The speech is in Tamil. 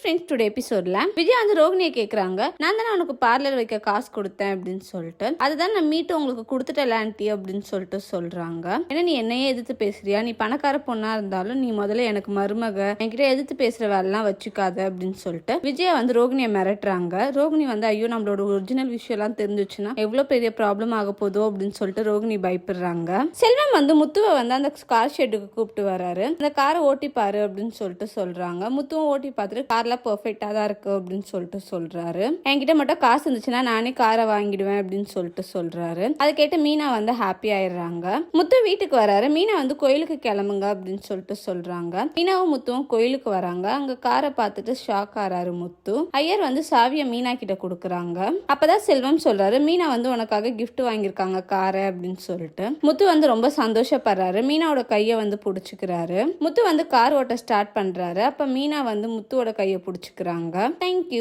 ஃப்ரெண்ட்ஸ், டுடே எபிசோட்ல விஜய் வந்து ரோகிணியை கேட்குறாங்க, நான் தானே உனக்கு பார்லர் வைக்க காசு கொடுத்தேன் அப்படின்னு சொல்லிட்டு, அதுதான் நான் மீட்டு உங்களுக்கு கொடுத்துட்டேன் ஆண்டி அப்படின்னு சொல்லிட்டு சொல்றாங்க. ஏன்னா நீ என்னையே எதிர்த்து பேசுறியா, நீ பணக்கார பொண்ணா இருந்தாலும் நீ முதல்ல எனக்கு மருமக, என்கிட்ட எதிர்த்து பேசுற வேலைலாம் வச்சுக்காத அப்படின்னு சொல்லிட்டு விஜய் வந்து ரோகிணியை மிரட்டுறாங்க. ரோகிணி வந்து ஐயோ நம்மளோட ஒரிஜினல் விஷயம் எல்லாம் தெரிஞ்சிச்சுன்னா எவ்வளவு பெரிய ப்ராப்ளம் ஆக போதோ அப்படின்னு சொல்லிட்டு ரோகிணி பயப்படுறாங்க. செல்வம் வந்து முத்துவை வந்து அந்த கார் ஷெட்டுக்கு கூப்பிட்டு வராரு. அந்த காரை ஓட்டி பாரு அப்படின்னு சொல்லிட்டு சொல்றாங்க. முத்துவும் ஓட்டி பார்த்துட்டு கார்ல பெர்ஃபெக்டா தான் இருக்கு அப்படின்னு சொல்லிட்டு சொல்றாரு. என்கிட்ட மட்டும் காசு இருந்துச்சுன்னா நானே காரை வாங்கிடுவேன் அப்படின்னு சொல்லிட்டு சொல்றாரு. அதை கேட்டு மீனா வந்து ஹாப்பி ஆயிடுறாங்க. முத்து வீட்டுக்கு வராரு. மீனா வந்து கோயிலுக்கு கிளம்புங்க அப்படின்னு சொல்லிட்டு சொல்றாங்க. மீனாவும் முத்துவும் கோயிலுக்கு வராங்க. அங்க காரை பார்த்துட்டு ஷாக் ஆறாரு முத்து. ஐயர் வந்து சாவியை மீனா கிட்ட கொடுக்குறாங்க. அப்பதான் செல்வம் சொல்றாரு, மீனா வந்து உனக்காக கிஃப்ட் வாங்கியிருக்காங்க காரை அப்படின்னு சொல்லிட்டு. முத்து வந்து ரொம்ப சந்தோஷப்படுறாரு. மீனாவோட கையை வந்து பிடிச்சிக்கிறாரு. முத்து வந்து கார் ஓட்ட ஸ்டார்ட் பண்றாரு. அப்ப மீனா வந்து முத்துவோட கையை பிடிச்சிக்கிறாங்க. தேங்க்யூ.